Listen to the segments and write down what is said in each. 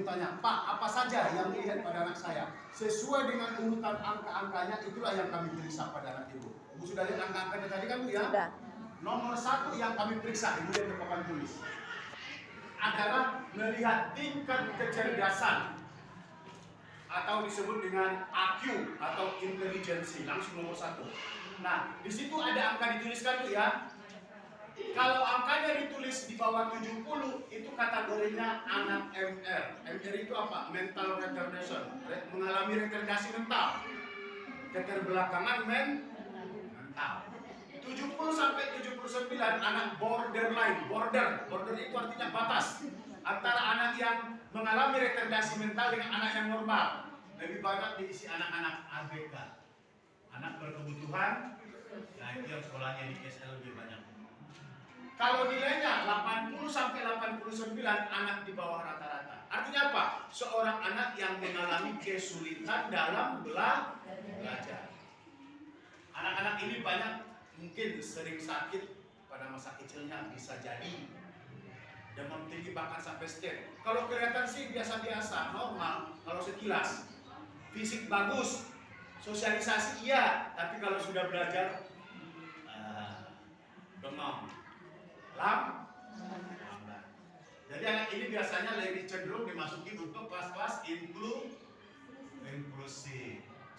tanya, Pak, apa saja yang dilihat pada anak saya? Sesuai dengan urutan angka-angkanya, itulah yang kami periksa pada anak ibu. Ibu sudah lihat angka-angkanya tadi kan Bu ya? Sudah. Nomor 1 yang kami periksa, ibu lihat di papan tulis, adalah melihat tingkat kecerdasan atau disebut dengan IQ atau intelijensi, langsung nomor 1. Nah, di situ ada angka dituliskan Bu ya. Kalau angkanya ditulis di bawah 70, itu kategorinya anak MR. MR itu apa? Mental retardation, mengalami retardasi mental. Keterbelakangan mental. 70 sampai 79 anak borderline. Border itu artinya batas antara anak yang mengalami retardasi mental dengan anak yang normal. Lebih banyak diisi anak-anak ABK, anak berkebutuhan. Nah, itu yang sekolahnya di SL lebih banyak. Kalau nilainya 80 sampai 89 anak di bawah rata-rata. Artinya apa? Seorang anak yang mengalami kesulitan dalam belajar. Anak-anak ini banyak mungkin sering sakit pada masa kecilnya, bisa jadi demam tinggi bahkan sampai stroke. Kalau kelihatan sih biasa-biasa, normal. Kalau sekilas fisik bagus, sosialisasi iya, tapi kalau sudah belajar demam, lambat. Jadi anak ini biasanya lebih cenderung dimasuki untuk kelas-kelas inklusi.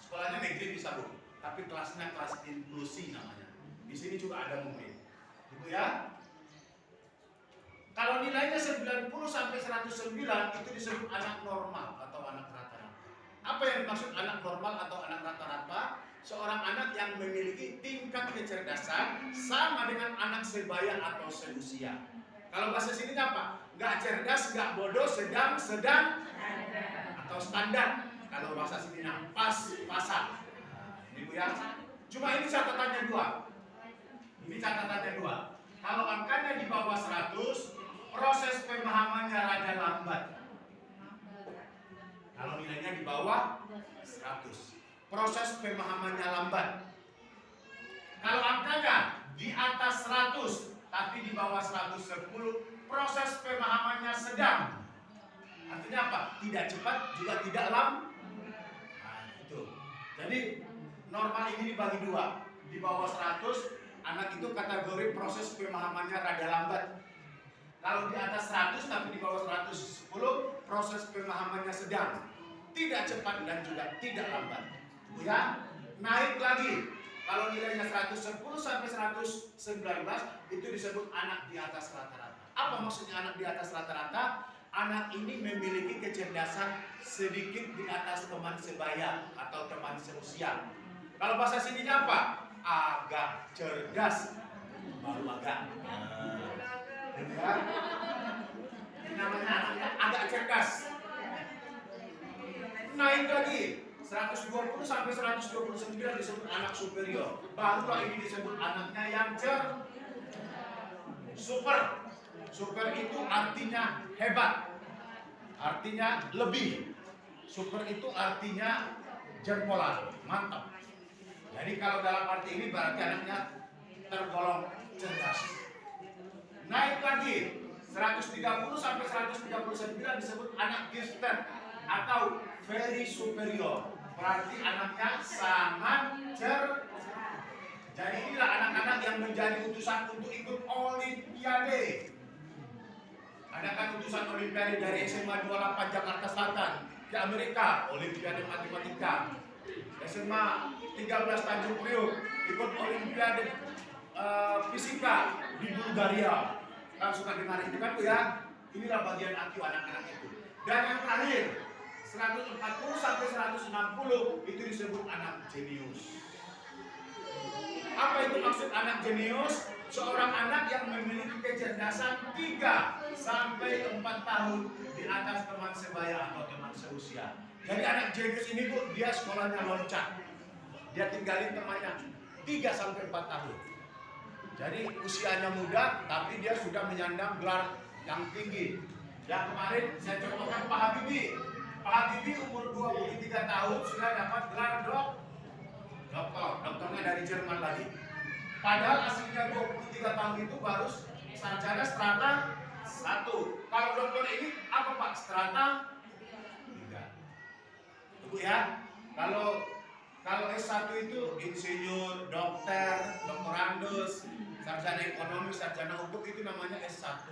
Sekolahnya negeri bisa Bu, tapi kelasnya kelas inklusi namanya. Di sini juga ada mungkin, Ibu ya. Kalau nilainya 90 sampai 109 itu disebut anak normal atau anak rata-rata. Apa yang dimaksud anak normal atau anak rata-rata? Seorang anak yang memiliki tingkat kecerdasan sama dengan anak sebaya atau seusia. Kalau bahasa sini apa? Nggak cerdas, nggak bodoh, sedang atau standar. Kalau bahasa sini pas-pasan. Ini Bu ya. Cuma ini catatannya 2. Kalau angkanya di bawah 100, proses pemahamannya rada lambat. Kalau nilainya di bawah 100, proses pemahamannya lambat. Kalau angkanya di atas 100 tapi di bawah 110, proses pemahamannya sedang. Artinya apa? Tidak cepat juga tidak lambat. Nah, itu. Jadi normal ini dibagi 2. Di bawah 100 anak itu kategori proses pemahamannya rada lambat. Kalau di atas 100 tapi di bawah 110, proses pemahamannya sedang. Tidak cepat dan juga tidak lambat. Ya, naik lagi. Kalau nilainya 110 sampai 119 itu disebut anak di atas rata-rata. Apa maksudnya anak di atas rata-rata? Anak ini memiliki kecerdasan sedikit di atas teman sebaya atau teman seusia. Kalau bahasa sininya apa? Agak cerdas, baru agak. Ya. Ini namanya anaknya agak cerdas. Naik lagi 120 sampai 129 disebut anak superior. Barulah ini disebut anaknya yang super. Super itu artinya hebat, artinya lebih. Super itu artinya jempolan, mantap. Jadi kalau dalam arti ini berarti anaknya tergolong cerdas. Naik lagi 130 sampai 139 disebut anak gifted atau very superior. Berarti anaknya sangat cerdas. Jadi inilah anak-anak yang menjadi utusan untuk ikut olimpiade. Ada kan utusan olimpiade dari SMA 28 Jakarta Selatan ke Amerika, olimpiade matematika. SMA 13 Tanjung Priok ikut olimpiade fisika di Bulgaria. Kan suka dengar itu kan Bu ya. Inilah bagian IQ anak-anak itu. Dan yang terakhir 140 sampai 160 itu disebut anak jenius. Apa itu maksud anak jenius? Seorang anak yang memiliki kecerdasan 3 sampai 4 tahun di atas teman sebaya atau teman seusia. Jadi anak jenius ini Bu, dia sekolahnya loncat. Dia tinggalin temannya 3 sampai 4 tahun. Jadi usianya muda tapi dia sudah menyandang gelar yang tinggi. Yang kemarin saya contohkan Pak Habibie. Pak Habibie umur 23 tahun sudah dapat gelar dokternya dari Jerman lagi. Padahal aslinya 23 tahun itu baru sarjana strata 1. Kalau dokter ini apa Pak? Strata Bu ya. Kalau S1 itu insinyur, dokter, doktorandus, sarjana ekonomi, sarjana hukum itu namanya S1.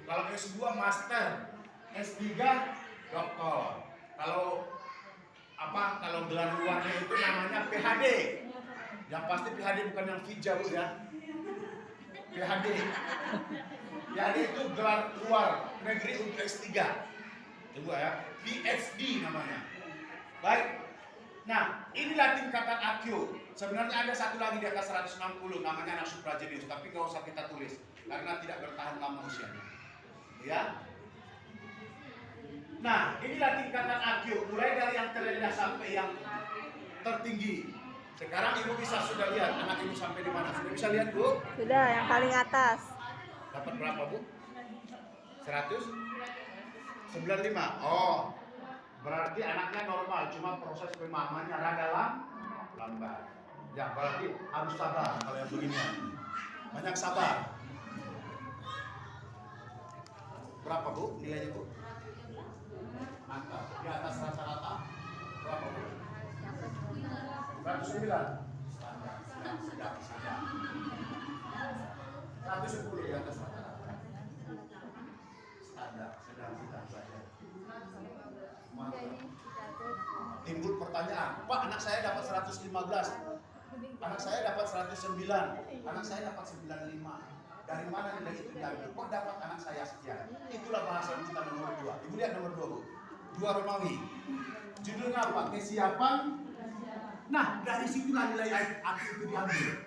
Kalau S2 master, S3 doktor. Kalau gelar luarnya itu namanya PhD. Yang pasti PhD bukan yang Fija Bu ya. PhD. PhD itu gelar luar negeri untuk S3. Coba ya, PhD namanya. Baik. Nah, inilah tingkatan IQ. Sebenarnya ada satu lagi di atas 160, namanya anak suprajenius, tapi nggak usah kita tulis karena tidak bertahan lama usianya. Ya. Nah, inilah tingkatan IQ, mulai dari yang terendah sampai yang tertinggi. Sekarang ibu sudah lihat anak ibu sampai di mana? Sudah bisa lihat Bu? Sudah, yang paling atas. Dapat berapa Bu? 195. Oh, berarti anaknya normal, cuma proses pemahamannya rada lambat. Ya, berarti harus sabar kalau yang begini. Banyak sabar. Berapa Bu nilainya Bu? Mantap, di atas rata-rata. Berapa Bu? 109. Sedang. 110 di atas rata-rata. Sedang saja. Mantap. Timbul pertanyaan, Pak, anak saya dapat 115, anak saya dapat 109, anak saya dapat 95. Dari mana nilai itu diambil? Kok dapat anak saya sekian? Itulah bahasa kita nomor 2. Ibu lihat nomor 2 Bu. 2 Romawi. Judulnya apa? Kesiapan. Nah, dari situlah nilai IQ itu diambil.